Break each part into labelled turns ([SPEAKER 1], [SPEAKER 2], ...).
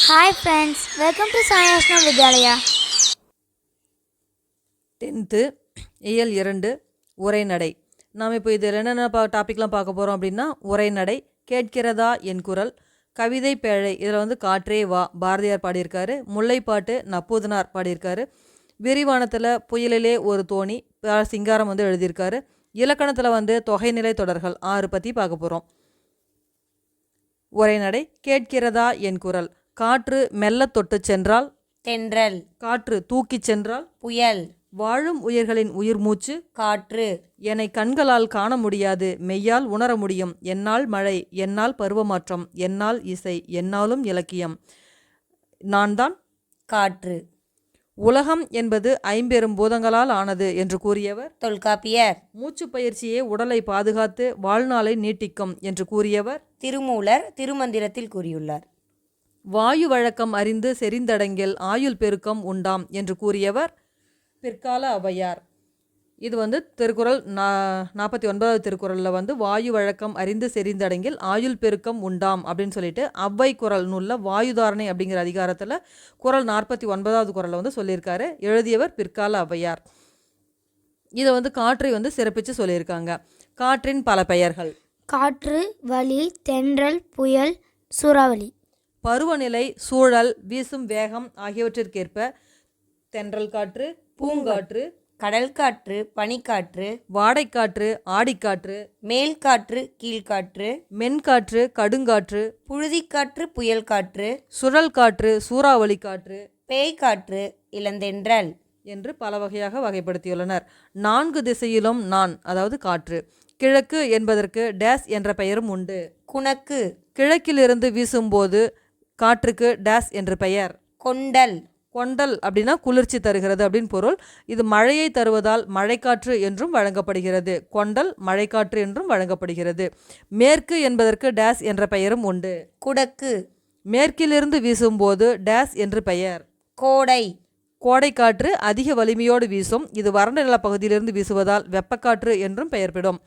[SPEAKER 1] Hi friends, welcome to Sai Ashna Vidyalaya.
[SPEAKER 2] 10th இயல் 2 உரைநடை. நாம் இப்போ இதில் என்னென்ன டாபிக்லாம் பார்க்க போகிறோம் அப்படின்னா, உரைநடை, கேட்கிறதா என் குரல், கவிதை பேழை, இதில் காற்றே வா பாரதியார் பாடியிருக்காரு, முல்லைப்பாட்டு நப்பூதனார் பாடியிருக்காரு, விரிவானத்தில் புயலிலே ஒரு தோணி சிங்காரம் எழுதியிருக்காரு, இலக்கணத்தில் தொகைநிலை தொடர்கள் 6 பற்றி பார்க்க போகிறோம். உரைநடை. கேட்கிறதா என் குரல். காற்று மெல்ல தொட்டு சென்றால்
[SPEAKER 3] தென்றல்,
[SPEAKER 2] காற்று தூக்கிச் சென்றால்
[SPEAKER 3] புயல்,
[SPEAKER 2] வாழும் உயிர்களின் உயிர் மூச்சு
[SPEAKER 3] காற்று,
[SPEAKER 2] என்னை கண்களால் காண முடியாது, மெய்யால் உணர முடியும், என்னால் மழை, என்னால் பருவமாற்றம், என்னால் இசை, என்னாலும் இலக்கியம், நான் தான்
[SPEAKER 3] காற்று.
[SPEAKER 2] உலகம் என்பது 5 பூதங்களால் ஆனது என்று கூறியவர்
[SPEAKER 3] தொல்காப்பியர்.
[SPEAKER 2] மூச்சு பயிற்சியே உடலை பாதுகாத்து வாழ்நாளை நீட்டிக்கும் என்று கூறியவர்
[SPEAKER 3] திருமூலர் திருமந்திரத்தில் கூறியுள்ளார்.
[SPEAKER 2] வாயு வழக்கம் அறிந்து செறிந்தடங்கில் ஆயுள் பெருக்கம் உண்டாம் என்று கூறியவர் பிற்கால ஔவையார். இது திருக்குறள் 49வது திருக்குறளில் வாயு வழக்கம் அறிந்து செறிந்தடங்கில் ஆயுள் பெருக்கம் உண்டாம் அப்படின்னு சொல்லிட்டு ஔவை குறள் நூலில் வாயுதாரணை அப்படிங்கிற அதிகாரத்தில் குறள் 49வது குறளில் சொல்லியிருக்காரு. எழுதியவர் பிற்கால ஔவையார். இதை காற்றை சிறப்பித்து சொல்லியிருக்காங்க. காற்றின் பல பெயர்கள்:
[SPEAKER 1] காற்று, வலி, தென்றல், புயல், சூறாவளி.
[SPEAKER 2] பருவநிலை, சூழல், வீசும் வேகம் ஆகியவற்றிற்கேற்ப தென்றல் காற்று, பூங்காற்று,
[SPEAKER 3] கடல் காற்று, பனிக்காற்று,
[SPEAKER 2] வாடைக்காற்று, ஆடிக்காற்று,
[SPEAKER 3] மேல்காற்று, கீழ்காற்று,
[SPEAKER 2] மென்காற்று, கடுங்காற்று,
[SPEAKER 3] புழுதிக்காற்று, புயல் காற்று,
[SPEAKER 2] சுழல் காற்று, சூறாவளி காற்று,
[SPEAKER 3] பேய்காற்று, இளந்தென்றல்
[SPEAKER 2] என்று பல வகையாக வகைப்படுத்தியுள்ளனர். 4 திசையிலும் நான், அதாவது காற்று. கிழக்கு என்பதற்கு டேஸ் என்ற பெயரும் உண்டு.
[SPEAKER 3] குணக்கு,
[SPEAKER 2] கிழக்கிலிருந்து வீசும்போது காற்றுக்கு டேஸ் என்று பெயர்.
[SPEAKER 3] கொண்டல்,
[SPEAKER 2] கொண்டல் அப்படின்னா குளிர்ச்சி தருகிறது அப்படின்னு பொருள். இது மழையை தருவதால் மழைக்காற்று என்றும் வழங்கப்படுகிறது. கொண்டல் மழைக்காற்று என்றும் வழங்கப்படுகிறது. மேற்கு என்பதற்கு டேஸ் என்ற பெயரும் உண்டு.
[SPEAKER 3] குடக்கு,
[SPEAKER 2] மேற்கிலிருந்து வீசும்போது டேஸ் என்று பெயர்.
[SPEAKER 3] கோடை,
[SPEAKER 2] கோடைக்காற்று அதிக வலிமையோடு வீசும். இது வறண்ட நிலப்பகுதியிலிருந்து வீசுவதால் வெப்பக்காற்று என்றும் பெயர்படும்.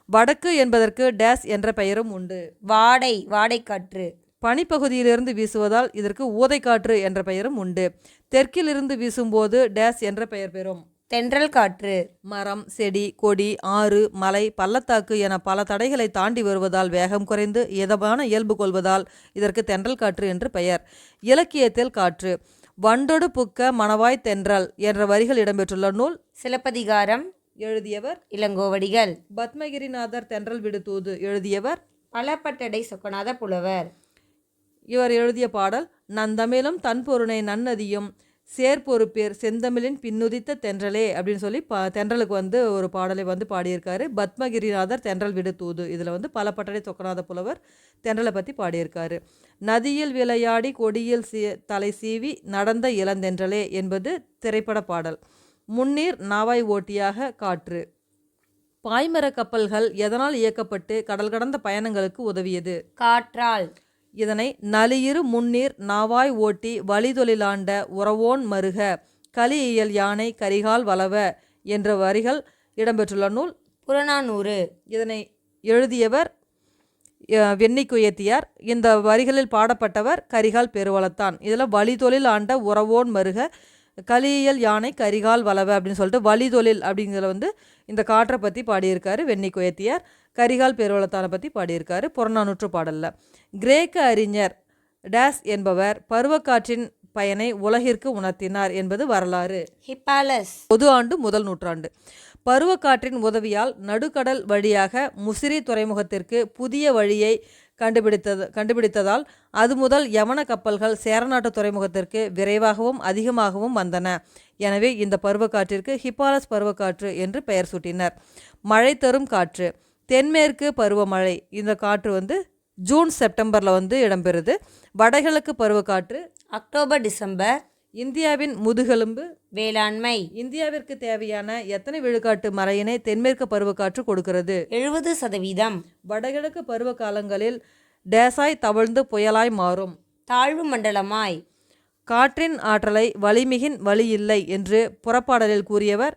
[SPEAKER 2] வடக்கு என்பதற்கு டேஸ் என்ற பெயரும் உண்டு.
[SPEAKER 3] வாடை, வாடைக்காற்று,
[SPEAKER 2] பனிப்பகுதியிலிருந்து வீசுவதால் இதற்கு ஊதைக்காற்று என்ற பெயரும் உண்டு. தெற்கிலிருந்து வீசும்போது டேஸ் என்ற பெயர் பெறும்.
[SPEAKER 3] தென்றல் காற்று,
[SPEAKER 2] மரம், செடி, கொடி, ஆறு, மலை, பள்ளத்தாக்கு என பல தடைகளை தாண்டி வருவதால் வேகம் குறைந்து இதமான இயல்பு கொள்வதால் இதற்கு தென்றல் காற்று என்று பெயர். இலக்கியத்தில் காற்று. வண்டொடு புக்க மணவாய் தென்றல் என்ற வரிகள் இடம்பெற்றுள்ள நூல்
[SPEAKER 3] சிலப்பதிகாரம்.
[SPEAKER 2] எழுதியவர்
[SPEAKER 3] இளங்கோவடிகள்.
[SPEAKER 2] பத்மகிரிநாதர் தென்றல் விடு தூது எழுதியவர்
[SPEAKER 3] பலப்பட்டடை சொக்கநாத புலவர்.
[SPEAKER 2] இவர் எழுதிய பாடல் நந்தமிழும் தன்பொருணை நன்னதியும் சேர்பொறுப்பேர் செந்தமிழின் பின்னுதித்த தென்றலே அப்படின்னு சொல்லி தென்றலுக்கு ஒரு பாடலை பாடியிருக்காரு. பத்மகிரிநாதர் தென்றல் விடு தூது. இதில் பலப்பட்டடை சொக்கநாத புலவர் தென்றலை பற்றி பாடியிருக்காரு. நதியில் விளையாடி கொடியில் தலை சீவி நடந்த இளந்தென்றலே என்பது திரைப்பட பாடல். முன்னீர் நாவாய் ஓட்டியாக காற்று. பாய்மர கப்பல்கள் எதனால் இயக்கப்பட்டு கடல் கடந்த பயணங்களுக்கு உதவியது?
[SPEAKER 3] காற்றால்.
[SPEAKER 2] இதனை நலியிரு முன்னீர் நாவாய் ஓட்டி வழிதொழிலாண்ட உறவோன் மருக கலியியல் யானை கரிகால் வளவ என்ற வரிகள் இடம்பெற்றுள்ள நூல்
[SPEAKER 3] புறநானூறு.
[SPEAKER 2] இதனை எழுதியவர் வெண்ணிக்குயத்தியார். இந்த வரிகளில் பாடப்பட்டவர் கரிகால் பெருவளத்தான். இதில் வழிதொழில் ஆண்ட உறவோன் மருக கலியியல் யானை கரிகால் வளவ அப்படின்னு சொல்லிட்டு வழிதொழில் அப்படிங்கிறத இந்த காற்றை பற்றி பாடியிருக்காரு வெண்ணிக்குயத்தியார். கரிகால் பெருவளத்தானை பற்றி பாடியிருக்காரு புறநானூற்று பாடலில். கிரேக்க அறிஞர் டேஸ் என்பவர் பருவக்காற்றின் பயனை உலகிற்கு உணர்த்தினார் என்பது வரலாறு.
[SPEAKER 3] ஹிப்பாலஸ்.
[SPEAKER 2] பொது ஆண்டு முதல் நூற்றாண்டு. பருவக்காற்றின் உதவியால் நடுக்கடல் வழியாக முசிறி துறைமுகத்திற்கு புதிய வழியை கண்டுபிடித்ததால் அது முதல் யவன கப்பல்கள் சேரநாட்டு துறைமுகத்திற்கு விரைவாகவும் அதிகமாகவும் வந்தன. எனவே இந்த பருவக்காற்றிற்கு ஹிப்பாலஸ் பருவக்காற்று என்று பெயர் சூட்டினர். மழை தரும் காற்று. தென்மேற்கு பருவமழை. இந்த காற்று ஜூன் செப்டம்பரில் இடம்பெறுது. வடகிழக்கு பருவக்காற்று
[SPEAKER 3] அக்டோபர் டிசம்பர்.
[SPEAKER 2] இந்தியாவின் முதுகெலும்பு.
[SPEAKER 3] வேளாண்மை.
[SPEAKER 2] இந்தியாவிற்கு தேவையான எத்தனை விழுக்காட்டு மழையினை தென்மேற்கு பருவக்காற்று கொடுக்கிறது?
[SPEAKER 3] 70%.
[SPEAKER 2] வடகிழக்கு பருவ காலங்களில் டேசாய் தவழ்ந்து புயலாய் மாறும்.
[SPEAKER 3] தாழ்வு மண்டலமாய்.
[SPEAKER 2] காற்றின் ஆற்றலை வலிமிகின் வழி இல்லை என்று புறப்பாடலில் கூறியவர்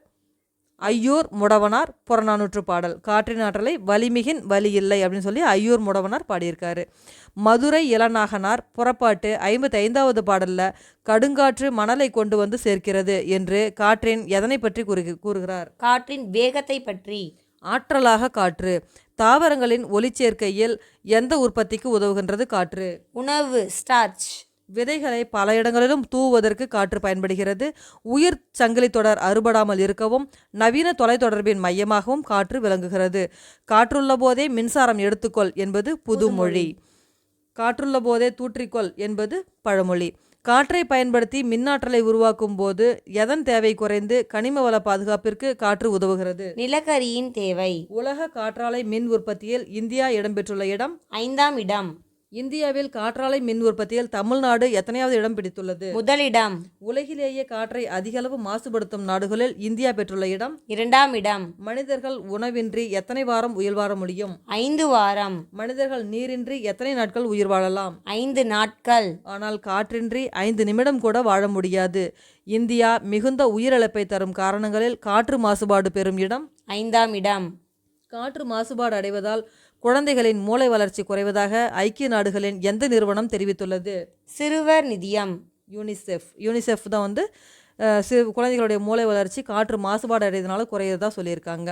[SPEAKER 2] ஐயூர் முடவனார் புறநானூற்று பாடல். காற்றின் ஆற்றலை வலிமிகின் வலி இல்லை அப்படின்னு சொல்லி ஐயூர் முடவனார் பாடியிருக்காரு. மதுரை இளநாகனார் புறப்பாட்டு 55வது பாடலில் கடுங்காற்று மணலை கொண்டு வந்து சேர்க்கிறது என்று காற்றின் எதனை பற்றி கூறுகிறார்?
[SPEAKER 3] காற்றின் வேகத்தை பற்றி.
[SPEAKER 2] ஆற்றலாக காற்று. தாவரங்களின் ஒளிச்சேர்க்கையில் எந்த உற்பத்திக்கு உதவுகின்றது காற்று?
[SPEAKER 3] உணவு ஸ்டார்ச்.
[SPEAKER 2] விதைகளை பல இடங்களிலும் தூவுவதற்கு காற்று பயன்படுகிறது. உயிர் சங்கிலி தொடர் அறுபடாமல் இருக்கவும் நவீன தொலைத்தொடர்பின் மையமாகவும் காற்று விளங்குகிறது. காற்றுள்ள போதே மின்சாரம் எடுத்துக்கொள் என்பது புதுமொழி. காற்றுள்ள போதே தூற்றிக்கொள் என்பது பழமொழி. காற்றை பயன்படுத்தி மின்னாற்றலை உருவாக்கும் போது எதன் தேவை குறைந்து கனிம வள பாதுகாப்பிற்கு காற்று உதவுகிறது?
[SPEAKER 3] நிலக்கரியின் தேவை.
[SPEAKER 2] உலக காற்றாலை மின் உற்பத்தியில் இந்தியா இடம்பெற்றுள்ள இடம்
[SPEAKER 3] 5ஆம் இடம்.
[SPEAKER 2] இந்தியாவில் காற்றாலை மின் உற்பத்தியில் தமிழ்நாடு எத்தனையாவது இடம் பிடித்துள்ளது?
[SPEAKER 3] முதலிடம்.
[SPEAKER 2] உலகிலேயே காற்றை அதிகளவு மாசுபடுத்தும் நாடுகளில் இந்தியா பெற்றுள்ள இடம்
[SPEAKER 3] 2ஆம் இடம்.
[SPEAKER 2] மனிதர்கள் உணவின்றி எத்தனை வாரம் உயிர் வாழ முடியும்?
[SPEAKER 3] 5 வாரம்.
[SPEAKER 2] மனிதர்கள் நீரின்றி எத்தனை நாட்கள் உயிர் வாழலாம்?
[SPEAKER 3] 5 நாட்கள்.
[SPEAKER 2] ஆனால் காற்றின்றி 5 நிமிடம் கூட வாழ முடியாது. இந்தியா மிகுந்த உயிரிழப்பை தரும் காரணங்களில் காற்று மாசுபாடு பெறும் இடம்
[SPEAKER 3] 5ஆம் இடம்.
[SPEAKER 2] காற்று மாசுபாடு அடைவதால் குழந்தைகளின் மூளை வளர்ச்சி குறைவதாக ஐக்கிய நாடுகளின் எந்த நிறுவனம் தெரிவித்துள்ளது?
[SPEAKER 3] சிறுவர் நிதியம்.
[SPEAKER 2] யூனிசெஃப் தான் வந்து குழந்தைகளுடைய மூளை வளர்ச்சி காற்று மாசுபாடு அடைவதனால குறையறதா சொல்லியிருக்காங்க.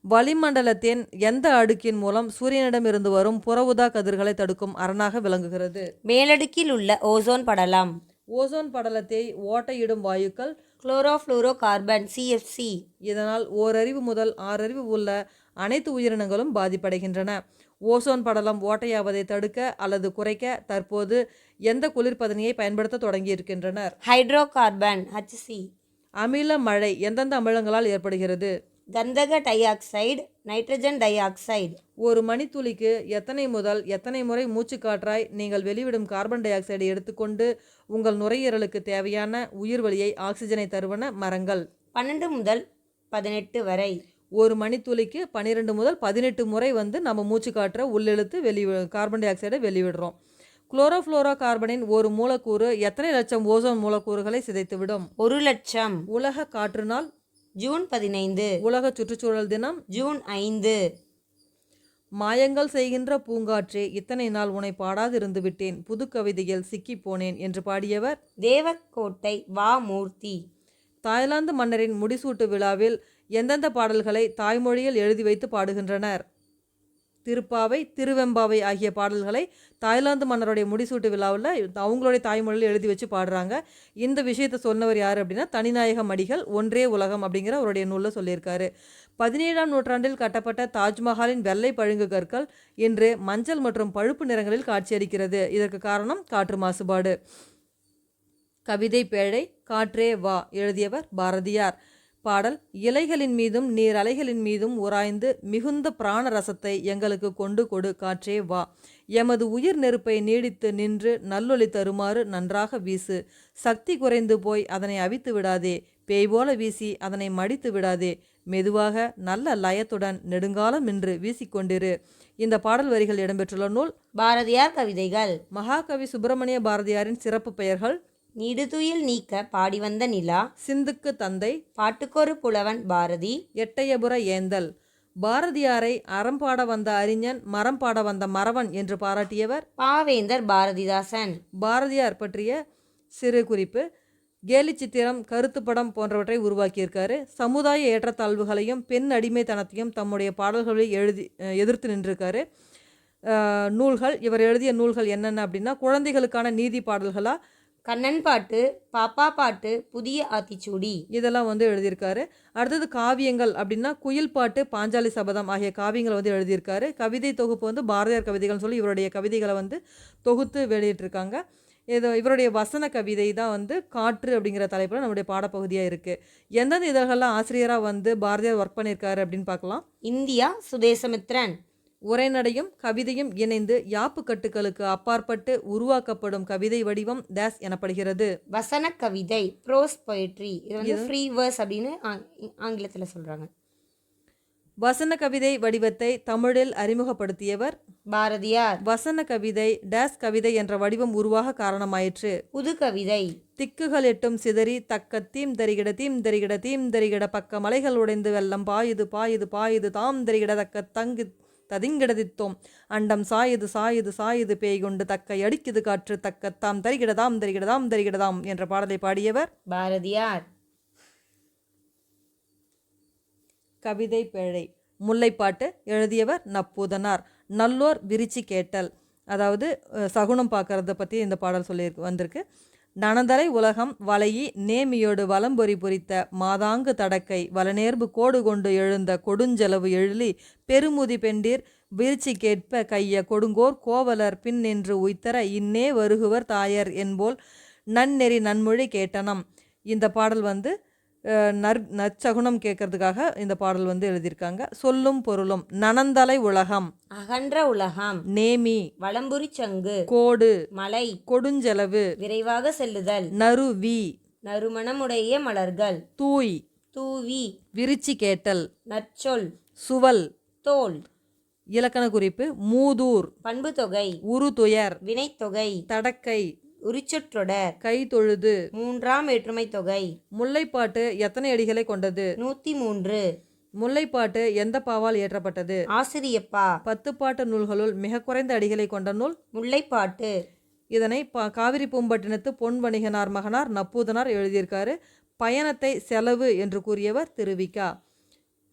[SPEAKER 2] வளிமண்டலத்தின் எந்த அடுக்கின் மூலம் சூரியனிடம் இருந்து வரும் புற ஊதா கதிர்களை தடுக்கும் அரணாக விளங்குகிறது?
[SPEAKER 3] மேலடுக்கில் உள்ள ஓசோன் படலம்.
[SPEAKER 2] ஓசோன் படலத்தை ஓட்டையிடும் வாயுக்கள்
[SPEAKER 3] குளோரோஃப்ளூரோ கார்பன் CFC.
[SPEAKER 2] இதனால் ஓரறிவு முதல் 6 அறிவு உள்ள அனைத்து உயிரினங்களும் பாதிப்படைகின்றன. ஓசோன் படலம் ஓட்டையாவதை தடுக்க அல்லது குறைக்க தற்போது எந்த குளிர்பதனியை பயன்படுத்த தொடங்கியிருக்கின்றனர்?
[SPEAKER 3] Hydro carbon HC.
[SPEAKER 2] அமில மழை எந்தெந்த அமிலங்களால் ஏற்படுகிறது?
[SPEAKER 3] கந்தக di oxide, nitrogen di oxide.
[SPEAKER 2] ஒரு மணித்துளிக்கு எத்தனை முதல் எத்தனை முறை மூச்சு காற்றாய் நீங்கள் வெளிவிடும் கார்பன் டை ஆக்சைடை எடுத்துக்கொண்டு உங்கள் நுரையீரலுக்கு தேவையான உயிர் வழியை ஆக்சிஜனை தருவன மரங்கள்?
[SPEAKER 3] 12 முதல் 18 வரை.
[SPEAKER 2] ஒரு மணித்துளிக்கு 12 முதல் 18 முறை வந்து நம்ம மூச்சு காற்றை உள்ளிழுத்து கார்பன் டை ஆக்சைடை வெளிவிடுறோம். குளோரோஃப்ளோரோ கார்பனின் ஒரு மூலக்கூறு எத்தனை லட்சம் ஓசோன் மூலக்கூறுகளை சிதைத்துவிடும்?
[SPEAKER 3] 1 லட்சம்.
[SPEAKER 2] உலக காற்று நாள்
[SPEAKER 3] ஜூன் 15.
[SPEAKER 2] உலக சுற்றுச்சூழல் தினம்
[SPEAKER 3] ஜூன் 5.
[SPEAKER 2] மாயங்கள் செய்கின்ற பூங்காற்றே இத்தனை நாள் உன்னை பாடாதிருந்து விட்டேன், புது கவிதையில் சிக்கி போனேன் என்று பாடியவர்?
[SPEAKER 3] தேவக்கோட்டை மூர்த்தி.
[SPEAKER 2] தாய்லாந்து மன்னரின் முடிசூட்டு விழாவில் எந்தெந்த பாடல்களை தாய்மொழியில் எழுதி வைத்து பாடுகின்றனர்? திருப்பாவை, திருவெம்பாவை ஆகிய பாடல்களை தாய்லாந்து மன்னருடைய முடிசூட்டு விழாவில் அவங்களுடைய தாய்மொழியில் எழுதி வச்சு பாடுறாங்க. இந்த விஷயத்தை சொன்னவர் யார் அப்படின்னா தனிநாயகம் அடிகள் ஒன்றே உலகம் அப்படிங்கிற அவருடைய நூலில் சொல்லியிருக்காரு. 17ஆம் நூற்றாண்டில் கட்டப்பட்ட தாஜ்மஹாலின் வெள்ளை பழுங்கு கற்கள் இன்று மஞ்சள் மற்றும் பழுப்பு நிறங்களில் காட்சியளிக்கிறது. இதற்கு காரணம் காற்று மாசுபாடு. கவிதை பேழை காற்றே வா எழுதியவர் பாரதியார். பாடல் இலைகளின் மீதும் நீர் அலைகளின் மீதும் உராய்ந்து மிகுந்த பிராண ரசத்தை எங்களுக்கு கொண்டு கொடு காற்றே வா, எமது உயிர் நெருப்பை நீடித்து நின்று நல்லொளி தருமாறு நன்றாக வீசு, சக்தி குறைந்து போய் அதனை அவித்து விடாதே, பேய் போல வீசி அதனை மடித்து விடாதே, மெதுவாக நல்ல லயத்துடன் நெடுங்காலம் நின்று வீசிக்கொண்டிரு. இந்த பாடல் வரிகள் இடம்பெற்றுள்ள நூல்
[SPEAKER 3] பாரதியார் கவிதைகள்.
[SPEAKER 2] மகாகவி சுப்பிரமணிய பாரதியாரின் சிறப்பு பெயர்கள்:
[SPEAKER 3] நீடுதுயில் நீக்க பாடி வந்த நிலா,
[SPEAKER 2] சிந்துக்கு தந்தை,
[SPEAKER 3] பாட்டுக்கொரு புலவன் பாரதி,
[SPEAKER 2] எட்டயபுர ஏந்தல். பாரதியாரை அறம் பாட வந்த அறிஞன் மரம் பாட வந்த மறவன் என்று பாராட்டியவர்
[SPEAKER 3] பாவேந்தர் பாரதிதாசன்.
[SPEAKER 2] பாரதியார் பற்றிய சிறு குறிப்பு: கேலி சித்திரம், கருத்து படம் போன்றவற்றை உருவாக்கியிருக்காரு. சமுதாய ஏற்றத்தாழ்வுகளையும் பெண் அடிமைத்தனத்தையும் தம்முடைய பாடல்களில் எதிர்த்து நின்றிருக்காரு. நூல்கள், இவர் எழுதிய நூல்கள் என்னென்ன அப்படின்னா குழந்தைகளுக்கான நீதி பாடல்களா,
[SPEAKER 3] கண்ணன் பாட்டு, பாப்பா பாட்டு, புதிய ஆத்திச்சூடி,
[SPEAKER 2] இதெல்லாம் வந்து எழுதியிருக்காரு. அடுத்தது காவியங்கள் அப்படின்னா குயில் பாட்டு, பாஞ்சாலி சபதம் ஆகிய காவியங்களை வந்து எழுதியிருக்காரு. கவிதை தொகுப்பு வந்து பாரதியார் கவிதைகள்னு சொல்லி இவருடைய கவிதைகளை வந்து தொகுத்து வெளியிட்டிருக்காங்க. இவருடைய வசன கவிதை தான் வந்து காற்று அப்படிங்கிற தலைப்பில் நம்முடைய பாடப்பகுதியாக இருக்குது. எந்தெந்த இதழ்கள்லாம் ஆசிரியராக வந்து பாரதியார் ஒர்க் பண்ணியிருக்காரு அப்படின்னு பார்க்கலாம்.
[SPEAKER 3] இந்தியா சுதேசமித்ரன்.
[SPEAKER 2] உரைநடையும் கவிதையும் இணைந்து யாப்பு கட்டுகளுக்கு அப்பாற்பட்டு உருவாக்கப்படும் கவிதை வடிவம் டேஸ் எனப்படுகிறது.
[SPEAKER 3] வசன கவிதை, ப்ரோஸ் பொயட்ரி. இது வந்து ஃப்ரீ வேர்ஸ் அப்படின்னு ஆங்கிலத்தில் சொல்கிறாங்க.
[SPEAKER 2] வசன கவிதை வடிவத்தை தமிழில் அறிமுகப்படுத்தியவர்
[SPEAKER 3] பாரதியார்.
[SPEAKER 2] வசன கவிதை டேஸ் கவிதை என்ற வடிவம் உருவாக காரணமாயிற்று.
[SPEAKER 3] புது கவிதை.
[SPEAKER 2] திக்குகள் எட்டும் சிதறி தக்க தீம் தரிகிட தீம் தரிகிட தீம் தரிகிட பக்க மலைகள் உடைந்து வெள்ளம் பாயுது பாயுது பாயுது தாம் தரிகிட தக்க தங்கு ததிங்கிடதித்தோம் அண்டம் சாயுது சாயுது சாயுது பேய்கொண்டு தக்க அடிக்குது காற்று தக்க தாம் தரிகிடதாம் தரிகிடதாம் தரிகிடதாம் என்ற பாடலை பாடியவர்
[SPEAKER 3] பாரதியார்.
[SPEAKER 2] கவிதை பேழை. முல்லைப்பாட்டு எழுதியவர் நப்பூதனார். நல்லோர் விரிச்சி கேட்டல், அதாவது சகுனம் பார்க்கறத பற்றி இந்த பாடல் சொல்லி வந்திருக்கு. நனந்தலை உலகம் வலையி நேமியோடு வலம்பொறி பொறித்த மாதாங்கு தடக்கை வலநேர்பு கோடு கொண்டு எழுந்த கொடுஞ்செலவு எழிலி பெருமுதி பெண்டீர் விரிச்சி கேட்ப கைய கொடுங்கோர் கோவலர் பின் நின்று உய்த்தர இன்னே வருகுவர் தாயர் என்போல் நன்னெறி நன்மொழி கேட்டனம். இந்த பாடல் வந்து நற்சகுனம் கேட்கறதுக்காக இந்த பாடல் வந்து எழுதியிருக்காங்க. சொல்லும் பொருளும்: நனந்தலை உலகம்,
[SPEAKER 3] அகன்ற உலகம்,
[SPEAKER 2] நேமி,
[SPEAKER 3] வலம்புரி சங்கு,
[SPEAKER 2] கோடு,
[SPEAKER 3] மலை,
[SPEAKER 2] கொடுஞ்செலவு,
[SPEAKER 3] விரைவாக செல்லுதல்,
[SPEAKER 2] நறுவி,
[SPEAKER 3] நறுமணமுடைய மலர்கள்,
[SPEAKER 2] தூய்,
[SPEAKER 3] தூவி,
[SPEAKER 2] விரிச்சி கேட்டல்,
[SPEAKER 3] நற்சொல்,
[SPEAKER 2] சுவல்.
[SPEAKER 3] தோல்.
[SPEAKER 2] இலக்கண குறிப்பு: மூதூர்,
[SPEAKER 3] பண்பு தொகை,
[SPEAKER 2] உருதுயர்,
[SPEAKER 3] வினைத்தொகை,
[SPEAKER 2] தடக்கை,
[SPEAKER 3] உரிச்சொற்றொடர்,
[SPEAKER 2] கை தொழுது.
[SPEAKER 3] மூன்றாம் வேற்றுமை தொகை.
[SPEAKER 2] முல்லைப்பாட்டு எத்தனை அடிகளை கொண்டது?
[SPEAKER 3] 103.
[SPEAKER 2] முல்லைப்பாட்டு எந்த பாவால் இயற்றப்பட்டது?
[SPEAKER 3] ஆசிரியப்பா.
[SPEAKER 2] 10 பாட்டு நூல்களுள் மிக குறைந்த அடிகளை கொண்ட நூல்
[SPEAKER 3] முல்லைப்பாட்டு.
[SPEAKER 2] இதனை காவிரி பூம்பட்டினத்து பொன் வணிகனார் மகனார் நப்பூதனார் எழுதியிருக்காரு. பயணத்தை செலவு என்று கூறியவர் திருவிக்கா.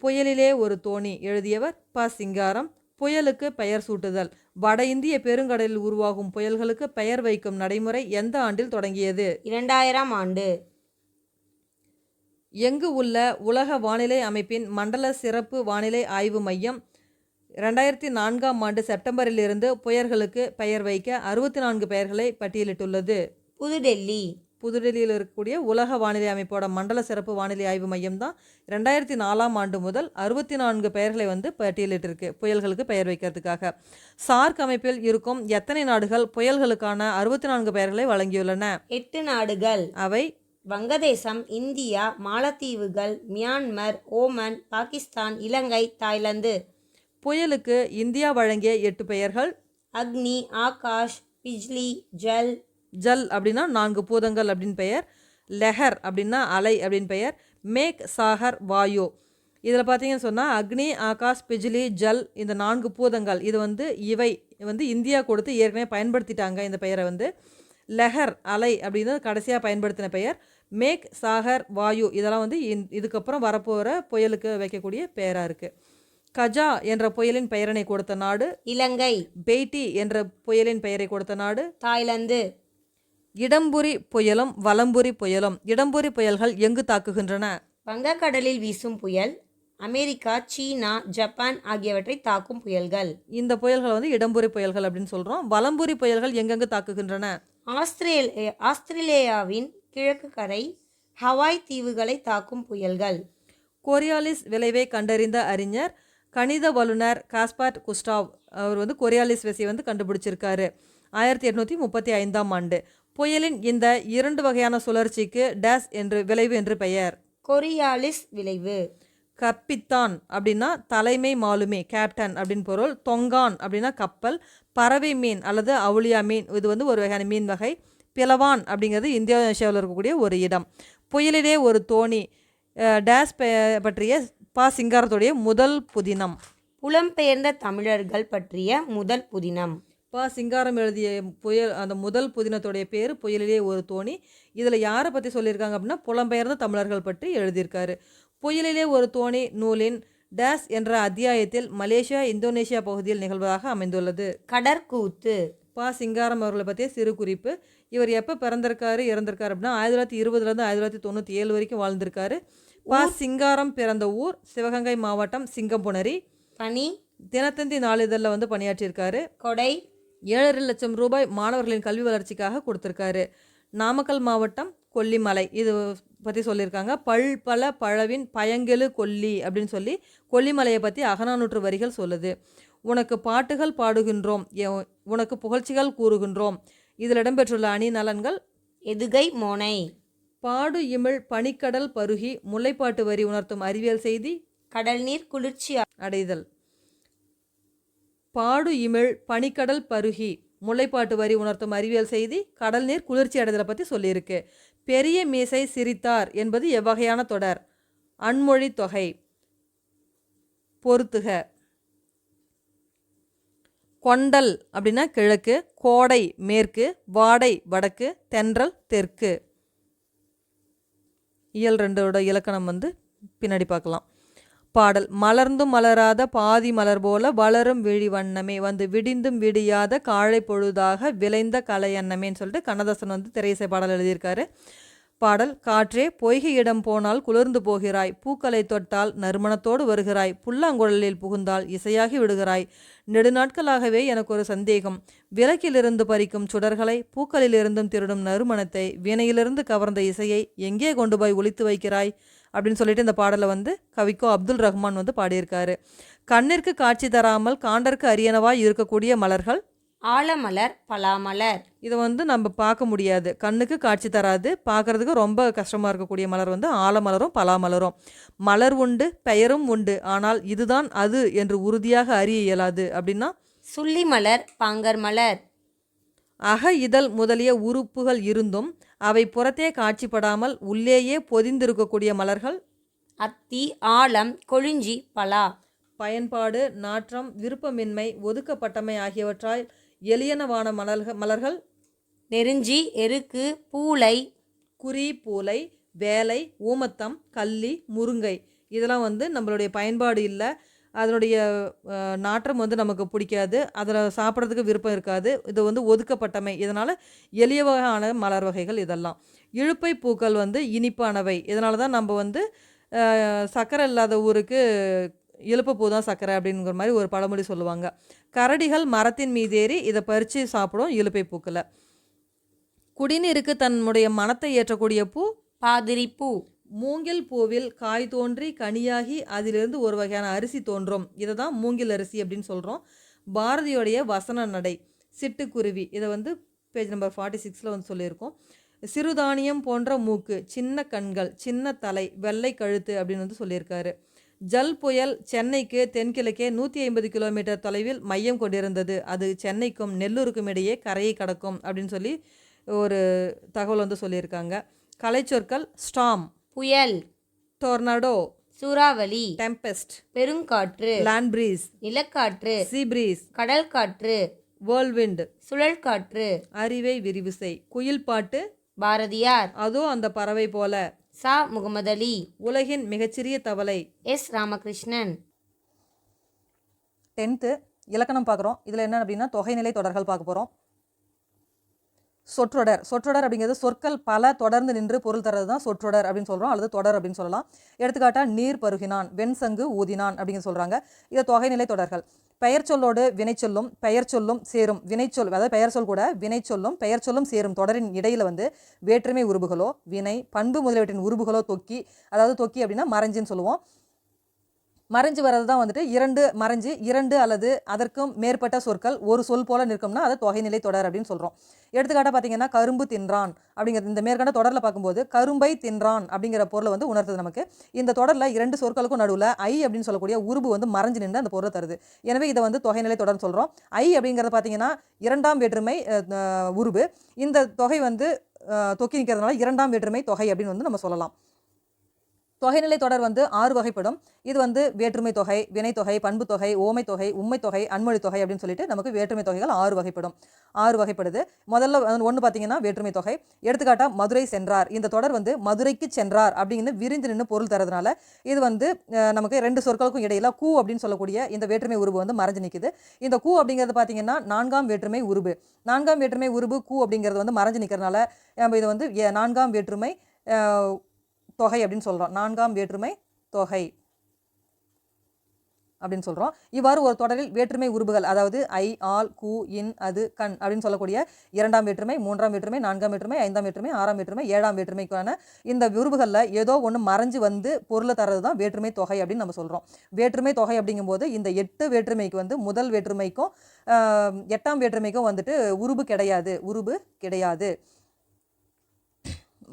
[SPEAKER 2] புயலிலே ஒரு தோணி எழுதியவர் ப. சிங்காரம். புயலுக்கு பெயர் சூட்டுதல்: வட இந்திய பெருங்கடலில் உருவாகும் புயல்களுக்கு பெயர் வைக்கும் நடைமுறை எந்த ஆண்டில் தொடங்கியது?
[SPEAKER 3] 2000 ஆண்டு.
[SPEAKER 2] எங்கு உள்ள உலக வானிலை அமைப்பின் மண்டல சிறப்பு வானிலை ஆய்வு மையம் 2004ஆம் ஆண்டு செப்டம்பரிலிருந்து புயல்களுக்கு பெயர் வைக்க 64 பெயர்களை பட்டியலிட்டுள்ளது?
[SPEAKER 3] புதுடெல்லி.
[SPEAKER 2] புதுடெல்லியில் இருக்கக்கூடிய உலக வானிலை அமைப்போட மண்டல சிறப்பு வானிலை ஆய்வு மையம் தான் 2004ஆம் ஆண்டு முதல் 64 பெயர்களை வந்து பட்டியலிட்டிருக்கு புயல்களுக்கு பெயர் வைக்கிறதுக்காக. சார்க் அமைப்பில் இருக்கும் எத்தனை நாடுகள் புயல்களுக்கான 64 பெயர்களை வழங்கியுள்ளன?
[SPEAKER 3] 8 நாடுகள்.
[SPEAKER 2] அவை:
[SPEAKER 3] வங்கதேசம், இந்தியா, மாலத்தீவுகள், மியான்மர், ஓமன், பாகிஸ்தான், இலங்கை, தாய்லாந்து.
[SPEAKER 2] புயலுக்கு இந்தியா வழங்கிய 8 பெயர்கள்:
[SPEAKER 3] அக்னி, ஆகாஷ், பிஜ்லி, ஜல்.
[SPEAKER 2] ஜல் அப்படின்னா 4 பூதங்கள் அப்படின்னு பெயர். லெஹர் அப்படின்னா அலை அப்படின்னு பெயர். மேக், சாகர், வாயு. இதில் பார்த்தீங்கன்னு சொன்னால் அக்னி, ஆகாஷ், பிஜ்லி, ஜல் இந்த 4 பூதங்கள் இது வந்து இவை வந்து இந்தியா கொடுத்து ஏற்கனவே பயன்படுத்திட்டாங்க. இந்த பெயரை வந்து லெஹர் அலை அப்படின்னு கடைசியாக பயன்படுத்தின பெயர். மேக், சாகர், வாயு இதெல்லாம் வந்து இதுக்கப்புறம் வரப்போகிற புயலுக்கு வைக்கக்கூடிய பெயராக இருக்குது. கஜா என்ற புயலின் பெயரினை கொடுத்த நாடு
[SPEAKER 3] இலங்கை.
[SPEAKER 2] பெய்டி என்ற புயலின் பெயரை கொடுத்த நாடு
[SPEAKER 3] தாய்லாந்து.
[SPEAKER 2] இடம்புரி புயலும் வலம்புரி புயலும். இடம்புரி புயல்கள் எங்கு தாக்குகின்றன?
[SPEAKER 3] வங்கக்கடலில் வீசும் புயல் அமெரிக்கா, சீனா, ஜப்பான் ஆகியவற்றை தாக்கும் புயல்கள்.
[SPEAKER 2] இந்த புயல்கள் வந்து இடம்புரி புயல்கள் அப்படின்னு சொல்கிறோம். வலம்புரி புயல்கள் எங்கெங்கு தாக்குகின்றன?
[SPEAKER 3] ஆஸ்திரேலியாவின் கிழக்கு கரை, ஹவாய் தீவுகளை தாக்கும் புயல்கள்.
[SPEAKER 2] கொரியாலிஸ் விளைவை கண்டறிந்த அறிஞர் கணித வல்லுனர் காஸ்பர் குஸ்டாவ். அவர் வந்து கொரியாலிஸ் விசையை வந்து கண்டுபிடிச்சிருக்காரு 1835ஆம் ஆண்டு. புயலின் இந்த 2 வகையான சுழற்சிக்கு டேஸ் என்று விளைவு என்று பெயர்.
[SPEAKER 3] கொரியாலிஸ் விளைவு.
[SPEAKER 2] கப்பித்தான் அப்படின்னா தலைமை மாலுமி, கேப்டன் அப்படின்னு பொருள். தொங்கான் அப்படின்னா கப்பல். பறவை மீன் அல்லது அவுளியா மீன், இது வந்து ஒரு வகையான மீன் வகை. பிளவான் அப்படிங்கிறது இந்தோனேஷியாவில் இருக்கக்கூடிய ஒரு இடம். புயலிலே ஒரு தோணி டேஸ் பற்றிய ப. சிங்காரத்துடைய முதல் புதினம்.
[SPEAKER 3] புலம்பெயர்ந்த தமிழர்கள் பற்றிய முதல் புதினம்.
[SPEAKER 2] ப. சிங்காரம் எழுதிய புயல் அந்த முதல் புதினத்துடைய பேர் புயலிலே ஒரு தோணி. இதில் யாரை பற்றி சொல்லியிருக்காங்க அப்படின்னா புலம்பெயர்ந்த தமிழர்கள் பற்றி எழுதியிருக்காரு. புயலிலே ஒரு தோணி நூலின் டேஸ் என்ற அத்தியாயத்தில் மலேசியா, இந்தோனேஷியா பகுதியில் நிகழ்வதாக அமைந்துள்ளது.
[SPEAKER 3] கடற்கூத்து.
[SPEAKER 2] ப. சிங்காரம் அவர்களை பற்றிய சிறு குறிப்பு. இவர் எப்போ பிறந்திருக்காரு இறந்திருக்காரு அப்படின்னா 1920 1997 வரைக்கும் வாழ்ந்திருக்காரு. ப. சிங்காரம் பிறந்த ஊர் சிவகங்கை மாவட்டம் சிங்கம்புணரி.
[SPEAKER 3] பணி
[SPEAKER 2] தினத்தந்தி நாளிதழில் வந்து பணியாற்றியிருக்காரு.
[SPEAKER 3] கொடை
[SPEAKER 2] 7 லட்சம் ரூபாய் மாணவர்களின் கல்வி வளர்ச்சிக்காக கொடுத்துருக்காரு. நாமக்கல் மாவட்டம் கொல்லிமலை இது பற்றி சொல்லியிருக்காங்க. பல பழவின் பயங்கெழு கொல்லி அப்படின்னு சொல்லி கொல்லிமலையை பற்றி அகநானூற்று வரிகள் சொல்லுது. உனக்கு பாட்டுகள் பாடுகின்றோம், உனக்கு புகழ்ச்சிகள் கூறுகின்றோம். இதில் இடம்பெற்றுள்ள அணி நலன்கள்:
[SPEAKER 3] எதுகை மோனை.
[SPEAKER 2] பாடு இமிழ் பனிக்கடல் பருகி முல்லைப்பாட்டு வரி உணர்த்தும் அறிவியல் செய்தி.
[SPEAKER 3] கடல் நீர் குளிர்ச்சி
[SPEAKER 2] அடைதல். பாடு இமிழ் பனிக்கடல் பருகி முல்லைப்பாட்டு வரி உணர்த்தும் அறிவியல் செய்தி கடல் நீர் குளிர்ச்சி அடைதலை பற்றி சொல்லியிருக்கு. பெரிய மீசை சிரித்தார் என்பது எவ்வகையான தொடர்? அன்மொழி தொகை. பொறுத்துக. கொண்டல் அப்படின்னா கிழக்கு, கோடை மேற்கு, வாடை வடக்கு, தென்றல் தெற்கு. இயல் 2ஓட இலக்கணம் பின்னாடி பார்க்கலாம். பாடல். மலர்ந்தும் மலராத பாதி மலர் போல வளரும் விழி வண்ணமே விடிந்தும் விடியாத காழை பொழுதாக விளைந்த கலை எண்ணமேன்னு சொல்லிட்டு கண்ணதாசன் திரையிசை பாடல் எழுதியிருக்காரு. பாடல். காற்றே பொய்கையிடம் போனால் குளிர்ந்து போகிறாய், பூக்களை தொட்டால் நறுமணத்தோடு வருகிறாய், புல்லாங்குழலில் புகுந்தால் இசையாகி விடுகிறாய், நெடுநாட்களாகவே எனக்கு ஒரு சந்தேகம், விளக்கிலிருந்து பறிக்கும் சுடர்களை, பூக்களிலிருந்தும் திருடும் நறுமணத்தை, வீணையிலிருந்து கவர்ந்த இசையை எங்கே கொண்டு போய் ஒளித்து வைக்கிறாய் அப்படின்னு சொல்லிட்டு இந்த பாடலை கவிக்கோ அப்துல் ரஹ்மான் பாடியிருக்காரு. கண்ணிற்கு காட்சி தராமல் காண்டற்கு அரியனவாய் இருக்கக்கூடிய மலர்கள்
[SPEAKER 3] ஆலமலர், பலாமலர்.
[SPEAKER 2] இதை நம்ம பார்க்க முடியாது, கண்ணுக்கு காட்சி தராது, பார்க்கறதுக்கு ரொம்ப கஷ்டமாக இருக்கக்கூடிய மலர் ஆலமலரும் பலாமலரும். மலர் உண்டு, பெயரும் உண்டு, ஆனால் இதுதான் அது என்று உறுதியாக அறிய இயலாது அப்படின்னா
[SPEAKER 3] சுள்ளி மலர், பாங்கர் மலர்.
[SPEAKER 2] அக இதழ் முதலிய உறுப்புகள் இருந்தும் அவை புறத்தே காட்சிப்படாமல் உள்ளேயே பொதிந்திருக்கக்கூடிய மலர்கள்
[SPEAKER 3] அத்தி, ஆலம், கொழிஞ்சி, பலா.
[SPEAKER 2] பயன்பாடு, நாற்றம், விருப்பமின்மை, ஒதுக்கப்பட்டமை ஆகியவற்றால் எளியனவான மலர்கள்
[SPEAKER 3] நெருஞ்சி, எருக்கு, பூளை,
[SPEAKER 2] குறி, பூலை, வேலை, ஊமத்தம், கள்ளி, முருங்கை. இதெல்லாம் நம்மளுடைய பயன்பாடு இல்லை, அதனுடைய நாற்றம் நமக்கு பிடிக்காது, அதில் சாப்பிட்றதுக்கு விருப்பம் இருக்காது, இது ஒதுக்கப்பட்டமை, இதனால் எளிய வகையான மலர் வகைகள் இதெல்லாம். இழுப்பை பூக்கள் இனிப்பானவை, இதனால தான் நம்ம சர்க்கரை இல்லாத ஊருக்கு இழுப்பு பூ தான் சர்க்கரை அப்படிங்கிற மாதிரி ஒரு பழமொழி சொல்லுவாங்க. கரடிகள் மரத்தின் மீதேறி இதை பறித்து சாப்பிடும் இழுப்பை பூக்களை. குடிநீருக்கு தன்னுடைய மனத்தை ஏற்றக்கூடிய பூ
[SPEAKER 3] பாதிரி பூ.
[SPEAKER 2] மூங்கில் பூவில் காய் தோன்றி கனியாகி அதிலிருந்து ஒரு வகையான அரிசி தோன்றும், இதை தான் மூங்கில் அரிசி அப்படின்னு சொல்கிறோம். பாரதியோடைய வசன நடை. சிட்டுக்குருவி, இதை பேஜ் நம்பர் 46 சொல்லியிருக்கோம். சிறுதானியம் போன்ற மூக்கு, சின்ன கண்கள், சின்ன தலை, வெள்ளை கழுத்து அப்படின்னு சொல்லியிருக்காரு. ஜல் புயல் சென்னைக்கு தென்கிழக்கே 150 கிலோமீட்டர் தொலைவில் மையம் கொண்டிருந்தது, அது சென்னைக்கும் நெல்லூருக்கும் இடையே கரையை கடக்கும் அப்படின்னு சொல்லி ஒரு தகவல் சொல்லியிருக்காங்க. கலைச்சொற்கள். ஸ்டாம்
[SPEAKER 3] புயல்,
[SPEAKER 2] டொர்னடோ
[SPEAKER 3] சூறாவளி,
[SPEAKER 2] டெம்பெஸ்ட்
[SPEAKER 3] பெருங்காற்று,
[SPEAKER 2] லேண்ட் பிரீஸ்,
[SPEAKER 3] நிலக்காற்று,
[SPEAKER 2] சீ பிரீஸ்,
[SPEAKER 3] கடல் காற்று,
[SPEAKER 2] வேர்ல்விண்ட்,
[SPEAKER 3] சுழல் காற்று.
[SPEAKER 2] அறிவை விரிவு செய். குயில் பாட்டு
[SPEAKER 3] பாரதியார்.
[SPEAKER 2] அதோ அந்த பறவை போல.
[SPEAKER 3] சா முகமது அலி.
[SPEAKER 2] உலகின் மிகச்சிறிய தவளை.
[SPEAKER 3] எஸ் ராமகிருஷ்ணன்.
[SPEAKER 2] 10th இலக்கணம் பார்க்குறோம். இதில் என்ன அப்படின்னா தொகைநிலை தொடர்கள் பார்க்க போகிறோம். சொற்றொடர். சொற்றொடர் அப்படிங்கிறது சொற்கள் பல தொடர்ந்து நின்று பொருள் தரது தான் சொற்றொடர் அப்படின்னு சொல்கிறோம், அல்லது தொடர் அப்படின்னு சொல்லலாம். எடுத்துக்காட்டாக நீர் பருகினான், வெண்சங்கு ஊதினான் அப்படின்னு சொல்கிறாங்க. இது தொகைநிலை தொடர்கள். பெயர் சொல்லோடு வினைச்சொல்லும் பெயர் சொல்லும் சேரும் வினைச்சொல், அதாவது பெயர் சொல் கூட வினைச்சொல்லும் பெயர் சொல்லும் சேரும் தொடரின் இடையில் வேற்றுமை உருபுகளோ வினை பண்பு முதலியவற்றின் உருபுகளோ தொக்கி, அதாவது தொக்கி அப்படின்னா மறைஞ்சின்னு சொல்லுவோம். மறைஞ்சு வர்றது தான் மறைஞ்சு இரண்டு அல்லது அதற்கும் மேற்பட்ட சொற்கள் ஒரு சொல் போல நிற்கும்னா அதை தொகைநிலை தொடர் அப்படின்னு சொல்கிறோம். எடுத்துக்காட்டாக பார்த்தீங்கன்னா கரும்பு தின்றான் அப்படிங்கிறது இந்த மேற்கண்ட தொடரில் பார்க்கும்போது கரும்பை தின்றான் அப்படிங்கிற பொருளை உணர்த்துது நமக்கு. இந்த தொடரில் 2 சொற்களுக்கும் நடுவில் ஐ அப்படின்னு சொல்லக்கூடிய உருபு மறைஞ்சு நின்று அந்த பொருளை தருது. எனவே இதை தொகைநிலை தொடர்னு சொல்கிறோம். ஐ அப்படிங்கிறது பார்த்தீங்கன்னா 2ஆம் வேற்றுமை உருபு. இந்த தொகை தொக்கி நிற்கிறதுனால 2ஆம் வேற்றுமை தொகை அப்படின்னு நம்ம சொல்லலாம். தொகைநிலை தொடர் 6 வகைப்படும். இது வேற்றுமை தொகை, வினைத்தொகை, பண்பு தொகை, ஓமை தொகை, உண்மை தொகை, அன்மொழி தொகை அப்படின்னு சொல்லிட்டு நமக்கு வேற்றுமை தொகைகள் 6 வகைப்படும். 6 வகைப்படுது. முதல்ல ஒன்று பார்த்தீங்கன்னா வேற்றுமை தொகை. எடுத்துக்காட்டாக மதுரை சென்றார். இந்த தொடர் மதுரைக்கு சென்றார் அப்படின்னு விரிந்து நின்று பொருள் தரதுனால இது நமக்கு 2 சொற்களுக்கும் இடையில கூ அப்படின்னு சொல்லக்கூடிய இந்த வேற்றுமை உருபு மறைஞ்சு நிற்குது. இந்த கூ அப்படிங்கிறது பார்த்தீங்கன்னா 4ஆம் வேற்றுமை உருபு. 4ஆம் வேற்றுமை உருபு கூ அப்படிங்கிறது மறைஞ்சு நிற்கிறதுனால நம்ம இது 4ஆம் வேற்றுமை தொகை அப்படின்னு சொல்கிறோம். 4ஆம் வேற்றுமை தொகை அப்படின்னு சொல்கிறோம். இவ்வாறு ஒரு தொடரில் வேற்றுமை உருபுகள், அதாவது ஐ, ஆல், கூ, இன், அது, கண் அப்படின்னு சொல்லக்கூடிய 2ஆம் வேற்றுமை, 3ஆம் வேற்றுமை, 4ஆம் வேற்றுமை, 5ஆம் வேற்றுமை, 6ஆம் வேற்றுமை, 7ஆம் வேற்றுமைக்கான இந்த உருபுகளில் ஏதோ ஒன்று மறைஞ்சு பொருளை தரது தான் வேற்றுமை தொகை அப்படின்னு நம்ம சொல்கிறோம். வேற்றுமை தொகை அப்படிங்கும்போது இந்த 8 வேற்றுமைக்கு முதல் வேற்றுமைக்கும் 8ஆம் வேற்றுமைக்கும் உருபு கிடையாது.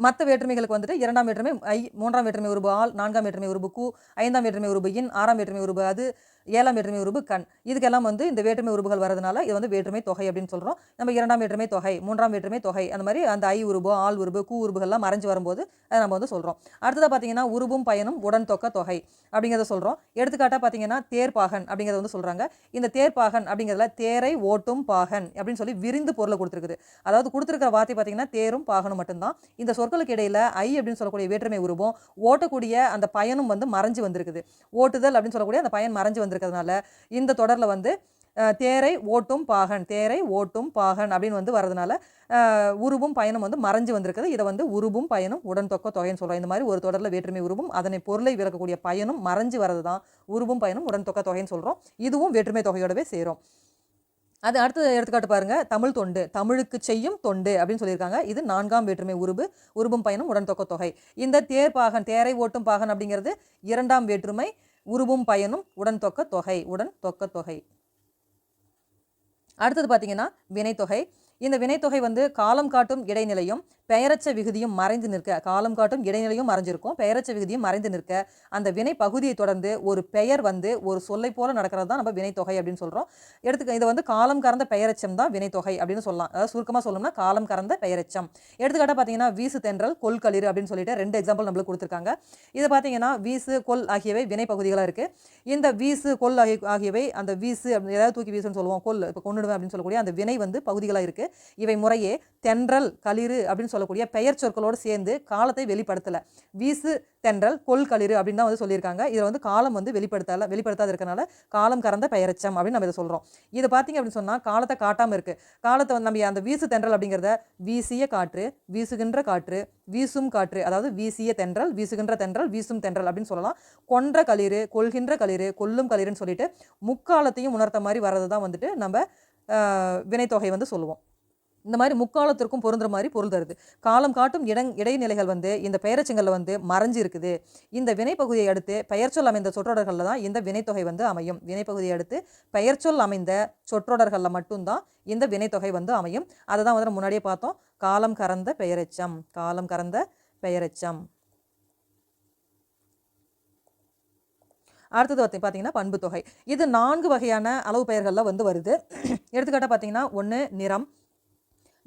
[SPEAKER 2] மற்ற வேற்றுமைகளுக்கு 2ஆம் வேற்றுமை ஐ, 3ஆம் வேற்றுமை உருபு ஆல், 4ஆம் வேற்றுமை உருபு கூ, 5ஆம் வேற்றுமை உருபு இன், 6ஆம் வேற்றுமை உருபு அது, ஏழாம் வேற்றுமை உருபு கண். இதுக்கெல்லாம் வந்து இந்த வேற்றுமை உருபுகள் வரதுனால இது வந்து வேற்றுமை தொகை அப்படின்னு சொல்கிறோம். நம்ம இரண்டாம் வேற்றுமை தொகை, மூன்றாம் வேற்றுமை தொகை, அந்த மாதிரி அந்த ஐ உருபு, ஆள் உருபு, கூ உருபுகள்லாம் மறைஞ்சு வரும்போது அதை நம்ம வந்து சொல்கிறோம். அடுத்ததாக பார்த்தீங்கன்னா உருபும் பயனும் உடன் தொக்க தொகை அப்படிங்கிறத சொல்கிறோம். எடுத்துக்காட்டாக பார்த்தீங்கன்னா தேர்ப்பாகன் அப்படிங்கிறத வந்து சொல்கிறாங்க. இந்த தேர்ப்பாகன் அப்படிங்கிறதுல தேரை ஓட்டும் பாகன் அப்படின்னு சொல்லி விரிந்து பொருளை கொடுத்துருக்குது. அதாவது கொடுத்துருக்கிற வார்த்தை பார்த்தீங்கன்னா தேரும் பாகனும் மட்டும்தான். இந்த சொற்களுக்கு இடையில ஐ அப்படின்னு சொல்லக்கூடிய வேற்றுமை உருவம், ஓட்டக்கூடிய அந்த பயனும் வந்து மறைஞ்சு வந்திருக்குது. ஓட்டுதல் அப்படின்னு சொல்லக்கூடிய அந்த பயன் மறைஞ்சு வந்திருக்கிறதுனால இந்த தொடரில் வந்து தேரை ஓட்டும் பாகன், தேரை ஓட்டும் பாகன் அப்படின்னு வந்து வரதுனால உருவும் பயனும் வந்து மறைஞ்சு வந்திருக்குது. இதை வந்து உருவும் பயனும் உடன் தொக்க தொகைன்னு சொல்கிறோம். இந்த மாதிரி ஒரு தொடரில் வேற்றுமை உருவும் அதனை பொருளை விளக்கக்கூடிய பயனும் மறைஞ்சு வரது தான் உருவும் பயனும் உடன் தொக்க தொகைன்னு சொல்கிறோம். இதுவும் வேற்றுமை தொகையோடவே சேரும். அது அடுத்த எடுத்துக்காட்டு பாருங்க, தமிழ் தொண்டு, தமிழுக்கு செய்யும் தொண்டு அப்படின்னு சொல்லியிருக்காங்க. இது நான்காம் வேற்றுமை உருபு, உருபும் பயனும் உடன் தொக்க தொகை. இந்த தேர்ப்பாகன், தேரை ஓட்டும் பாகன் அப்படிங்கிறது இரண்டாம் வேற்றுமை உருவும் பயனும் உடன் தொக்க தொகை, உடன் தொக்க தொகை. அடுத்தது பார்த்தீங்கன்னா வினைத்தொகை. இந்த வினைத்தொகை வந்து காலம் காட்டும் இடைநிலையும் பெயரச்ச விகுதியும் மறைந்து நிற்க, காலம் காட்டும் இடைநிலையும் மறைஞ்சிருக்கும், பெயரச்ச விகுதியும் மறைந்து நிற்க அந்த வினை பகுதியை தொடர்ந்து ஒரு பெயர் வந்து ஒரு சொல்லை போல நடக்கிறது தான் நம்ம வினைத்தொகை அப்படின்னு சொல்கிறோம். இதை வந்து காலம் கறந்த பெயரச்சம் தான் வினைத்தொகை அப்படின்னு சொல்லலாம். அதாவது சுருக்கமாக சொல்லணும்னா காலம் கறந்த பெயரச்சம். எடுத்துக்காட்டாக பார்த்தீங்கன்னா வீசு தென்றல், கொல் களிறு அப்படின்னு சொல்லிட்டு 2 எக்ஸாம்பிள் நம்மளுக்கு கொடுத்துருக்காங்க. இதை பார்த்தீங்கன்னா வீசு கொல் ஆகியவை வினை பகுதிகளாக இருக்குது. இந்த வீசு கொல் ஆகியவை அந்த வீசு ஏதாவது தூக்கி வீசுன்னு சொல்லுவோம், கொல் இப்போ கொண்டுடுவேன் அப்படின்னு சொல்லக்கூடிய அந்த வினை வந்து பகுதிகளாக இருக்குது. இவை முறையே தென்றல், களிறு அப்படின்னு சொல்லக்கூடிய பெயர் சொற்களோடு சேர்ந்து காலத்தை வெளிப்படுத்தலை. வீசு தென்றல், கொல் களிறு அப்படின்னு தான் வந்து சொல்லியிருக்காங்க. இதில் வந்து காலம் வந்து வெளிப்படுத்தாது இருக்கனால காலம் கறந்த பெயரச்சம் அப்படின்னு நம்ம இதை சொல்கிறோம். இதை பார்த்தீங்க அப்படின்னு சொன்னால் காலத்தை காட்டாமல் இருக்குது. காலத்தை வந்து நம்ம அந்த வீசு தென்றல் அப்படிங்கிறத வீசிய காற்று, வீசுகின்ற காற்று, வீசும் காற்று, அதாவது வீசிய தென்றல், வீசுகின்ற தென்றல், வீசும் தென்றல் அப்படின்னு சொல்லலாம். கொன்ற களிறு, கொள்கின்ற களிறு, கொல்லும் களிறுன்னு சொல்லிட்டு முக்காலத்தையும் உணர்த்த மாதிரி வர்றது தான் வந்துட்டு நம்ம வினைத்தொகை வந்து சொல்லுவோம். இந்த மாதிரி முக்காலத்திற்கும் பொருந்துற மாதிரி பொருள் தருது. காலம் காட்டும் இடைநிலைகள் வந்து இந்த பெயரச்சங்களில் வந்து மறைஞ்சு இருக்குது. இந்த வினைப்பகுதியை அடுத்து பெயர்ச்சொல் அமைந்த சொற்றொடர்களில் தான் இந்த வினைத்தொகை வந்து அமையும். வினைப்பகுதியை அடுத்து பெயர்ச்சொல் அமைந்த சொற்றொடர்களில் மட்டும்தான் இந்த வினைத்தொகை வந்து அமையும். அதை தான் வந்து முன்னாடியே பார்த்தோம். காலம் கறந்த பெயரெச்சம், காலம் கறந்த பெயரெச்சம். அடுத்தது பார்த்தீங்கன்னா பண்பு தொகை. இது 4 வகையான அளவு பெயர்களில் வந்து வருது. எடுத்துக்காட்டாக பார்த்தீங்கன்னா 1 நிறம்,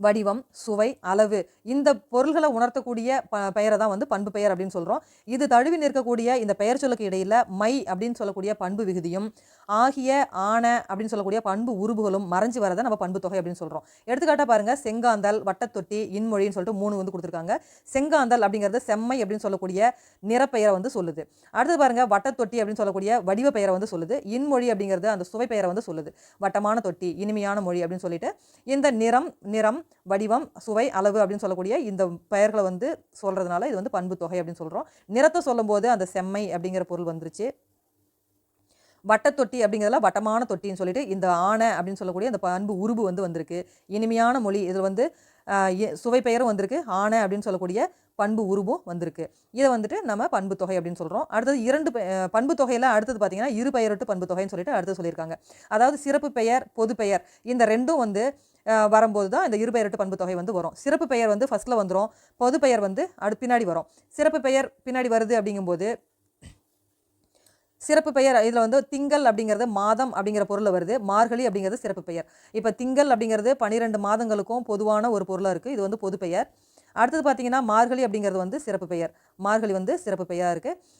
[SPEAKER 2] வடிவம், சுவை, அளவு, இந்த பொருள்களை உணர்த்தக்கூடிய பெயரை தான் வந்து பண்பு பெயர் அப்படின்னு சொல்கிறோம். இது தழுவி நிற்கக்கூடிய இந்த பெயர் சொல்லுக்கு இடையில் மை அப்படின்னு சொல்லக்கூடிய பண்பு விகுதியும் ஆகிய, ஆன அப்படின்னு சொல்லக்கூடிய பண்பு உருபுகளும் மறைஞ்சு வரதை நம்ம பண்பு தொகை அப்படின்னு சொல்கிறோம். எடுத்துக்காட்டாக பாருங்கள், செங்காந்தல், வட்டத்தொட்டி, இன்மொழின்னு சொல்லிட்டு 3 வந்து கொடுத்துருக்காங்க. செங்காந்தல் அப்படிங்கிறது செம்மை அப்படின்னு சொல்லக்கூடிய நிறப்பெயரை வந்து சொல்லுது. அடுத்து பாருங்கள், வட்டத்தொட்டி அப்படின்னு சொல்லக்கூடிய வடிவ பெயரை வந்து சொல்லுது. இன்மொழி அப்படிங்கிறது அந்த சுவை பெயரை வந்து சொல்லுது. வட்டமான தொட்டி, இனிமையான மொழி அப்படின்னு சொல்லிட்டு இந்த நிறம், வடிவம், சுவை, அளவு அப்படின்னு சொல்லக்கூடிய இந்த பெயர்களை வந்து சொல்கிறதுனால இது வந்து பண்பு தொகை அப்படின்னு சொல்கிறோம். நிறத்தை சொல்லும்போது அந்த செம்மை அப்படிங்கிற பொருள் வந்துருச்சு. வட்டத்தொட்டி அப்படிங்கிறதுல வட்டமான தொட்டின்னு சொல்லிட்டு இந்த ஆன அப்படின்னு சொல்லக்கூடிய அந்த பண்பு உருபு வந்து வந்திருக்கு. இனிமையான மொழி, இதில் வந்து சுவை பெயரும் வந்திருக்கு. ஆன அப்படின்னு சொல்லக்கூடிய பண்பு உருவும் வந்திருக்கு. இதை வந்துட்டு நம்ம பண்பு தொகை அப்படின்னு சொல்கிறோம். அடுத்தது 2 பண்பு தொகையில் அடுத்தது பார்த்தீங்கன்னா இரு பெயரொட்டு பண்பு தொகைன்னு சொல்லிட்டு அடுத்து சொல்லியிருக்காங்க. அதாவது சிறப்பு பெயர், பொது பெயர், இந்த ரெண்டும் வந்து வரும்போது தான் இந்த இருபெயரட்டு பண்பு தொகை வந்து வரும். சிறப்பு பெயர் வந்து ஃபஸ்ட்டில் வந்துடும், பொது பெயர் வந்து பின்னாடி வரும். சிறப்பு பெயர் பின்னாடி வருது அப்படிங்கும்போது சிறப்பு பெயர் இதில் வந்து திங்கள் அப்படிங்கிறது மாதம் அப்படிங்கிற பொருளில் வருது. மார்கழி அப்படிங்கிறது சிறப்பு பெயர். இப்போ திங்கள் அப்படிங்கிறது 12 மாதங்களுக்கும் பொதுவான ஒரு பொருளாக இருக்குது. இது வந்து பொது பெயர். அடுத்தது பார்த்தீங்கன்னா மார்கழி அப்படிங்கிறது வந்து சிறப்பு பெயர். மார்கழி வந்து சிறப்பு பெயராக இருக்குது.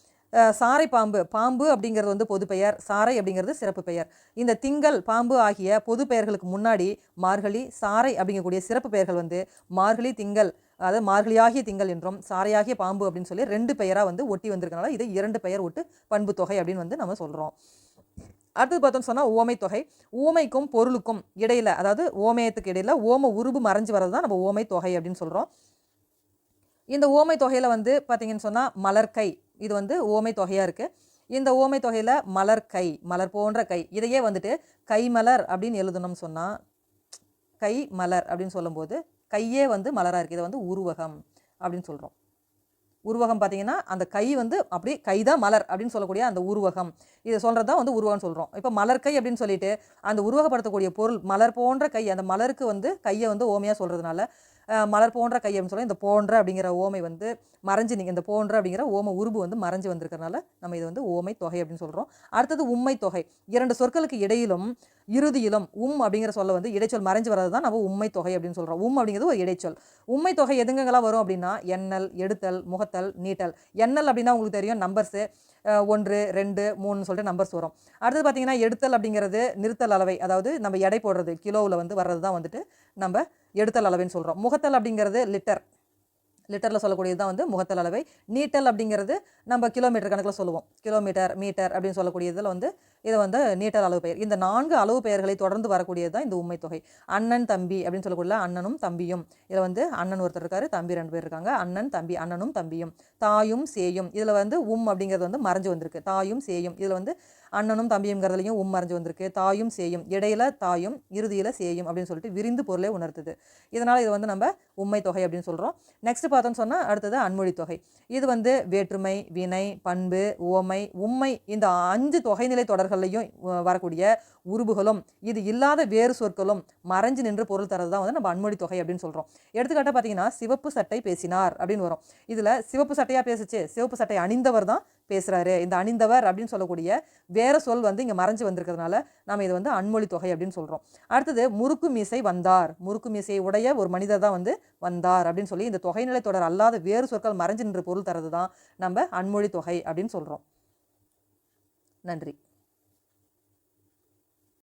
[SPEAKER 2] சாரை பாம்பு, பாம்பு அப்படிங்கிறது வந்து பொது பெயர், சாரை அப்படிங்கிறது சிறப்பு பெயர். இந்த திங்கள், பாம்பு ஆகிய பொது பெயர்களுக்கு முன்னாடி மார்கழி, சாரை அப்படிங்கக்கூடிய சிறப்பு பெயர்கள் வந்து மார்கழி திங்கள், அதாவது மார்கழியாகிய திங்கள் என்றும் சாரையாகிய பாம்பு அப்படின்னு சொல்லி 2 பெயராக வந்து ஒட்டி வந்திருக்கனால இது 2 பெயர் ஒட்டு பண்பு தொகை அப்படின்னு வந்து நம்ம சொல்கிறோம். அடுத்தது பார்த்தோம்னு சொன்னால் ஓமை தொகை. ஓமைக்கும் பொருளுக்கும் இடையில், அதாவது ஓமயத்துக்கு இடையில் ஓம உருபு மறைஞ்சு வர்றது தான் நம்ம ஓமை தொகை அப்படின்னு சொல்கிறோம். இந்த ஓமை தொகையில் வந்து பார்த்தீங்கன்னு சொன்னால் மலர்கை, இது வந்து ஓமை தொகையாக இருக்குது. இந்த ஓமை தொகையில் மலர்கை, மலர் போன்ற கை, இதையே வந்துட்டு கைமலர் அப்படின்னு எழுதணும்னு சொன்னால், கை மலர் அப்படின்னு சொல்லும்போது கையே வந்து மலராக இருக்குது. இதை வந்து உருவகம் அப்படின்னு சொல்கிறோம். உருவகம் பார்த்தீங்கன்னா அந்த கை வந்து அப்படி கைதான் மலர் அப்படின்னு சொல்லக்கூடிய அந்த உருவகம், இதை சொல்கிறது தான் வந்து உருவகம்னு சொல்கிறோம். இப்போ மலர்கை அப்படின்னு சொல்லிட்டு அந்த உருவகப்படுத்தக்கூடிய பொருள் மலர் போன்ற கை, அந்த மலருக்கு வந்து கையை வந்து ஓமையாக சொல்கிறதுனால மலர் போன்ற கை அப்படின்னு சொல்லி இந்த போன்ற அப்படிங்கிற ஓமை வந்து மறைஞ்சு நீங்கள் இந்த போன்ற அப்படிங்கிற ஓம உருபு வந்து மறைஞ்சு வந்திருக்கிறதுனால நம்ம இது வந்து ஓமை தொகை அப்படின்னு சொல்கிறோம். அடுத்தது உம்மை தொகை. 2 சொற்களுக்கு இடையிலும் இறுதியிலும் அப்படிங்கிற சொல்ல வந்து இடைச்சொல் மறைஞ்சு வர்றது தான் நம்ம உம்மை தொகை அப்படின்னு சொல்கிறோம். அப்படிங்கிறது ஒரு இடைச்சொல். உம்மை தொகை எதுங்கெல்லாம் வரும் அப்படின்னா எண்ணல், எடுத்தல், முகத்தல், நீட்டல். எண்ணல் அப்படின்னா உங்களுக்கு தெரியும் நம்பர்ஸு 1 2 3 சொல்லிட்டு நம்பர்ஸ் வரும். அடுத்தது பார்த்தீங்கன்னா எடுத்தல் அப்படிங்கிறது நிறுத்தல் அளவை, அதாவது நம்ம எடை போடுறது கிலோவில் வந்து வர்றது தான் வந்துட்டு நம்ம எடுத்தல் அளவைன்னு சொல்கிறோம். முகத்தல் அப்படிங்கிறது லிட்டரில் சொல்லக்கூடியது தான் வந்து முகத்தல் அளவை. நீட்டல் அப்படிங்கிறது நம்ம கிலோமீட்டர் கணக்கில் சொல்லுவோம். கிலோமீட்டர், மீட்டர் அப்படின்னு சொல்லக்கூடியதில் வந்து இதை வந்து நீட்டல் அளவு பெயர். இந்த 4 அளவு பெயர்களை தொடர்ந்து வரக்கூடியது தான் இந்த உம்மை தொகை. அண்ணன் தம்பி அப்படின்னு சொல்லக்கூடிய அண்ணனும் தம்பியும். இதில் வந்து அண்ணன் ஒருத்தர் இருக்காரு, தம்பி 2 பேர் இருக்காங்க. அண்ணன் தம்பி, அண்ணனும் தம்பியும். தாயும் சேயும், இதில் வந்து அப்படிங்கிறது வந்து மறைஞ்சு வந்திருக்கு. தாயும் சேயும், இதில் வந்து அண்ணனும் தம்பியுங்கிறதுலையும் மறைஞ்சு வந்திருக்கு. தாயும் சேயும், இடையில தாயும் இறுதியில் சேயும் அப்படின்னு சொல்லிட்டு விரிந்து பொருளை உணர்த்துது. இதனால் இது வந்து நம்ம உம்மை தொகை அப்படின்னு சொல்கிறோம். நெக்ஸ்ட் பார்த்தோன்னு சொன்னால் அடுத்தது அன்மொழி தொகை. இது வந்து வேற்றுமை, வினை, பண்பு, உவமை, உம்மை இந்த 5 தொகைநிலை தொடர்களையும் வரக்கூடிய உருபுகளும் இது இல்லாத வேறு சொற்களும் மறைஞ்சு நின்று பொருள் தரது தான் வந்து நம்ம அன்மொழி தொகை அப்படின்னு சொல்கிறோம். எடுத்துக்காட்டாக பார்த்தீங்கன்னா சிவப்பு சட்டை பேசினார் அப்படின்னு வரும். இதில் சிவப்பு சட்டையாக பேசுச்சு, சிவப்பு சட்டை அணிந்தவர் தான் பேசுகிறாரு. இந்த அணிந்தவர் அப்படின்னு சொல்லக்கூடிய வேறு சொல் வந்து இங்கே மறைஞ்சு வந்திருக்கிறதுனால நம்ம இது வந்து அன்மொழி தொகை அப்படின்னு சொல்கிறோம். அடுத்தது முறுக்கு மீசை வந்தார். முறுக்கு மீசையை உடைய ஒரு மனிதர் தான் வந்து வந்தார் அப்படின்னு சொல்லி இந்த தொகைநிலை தொடர் அல்லாத வேறு சொற்கள் மறைஞ்சு நின்று பொருள் தரது தான் நம்ம அன்மொழி தொகை அப்படின்னு சொல்கிறோம். நன்றி.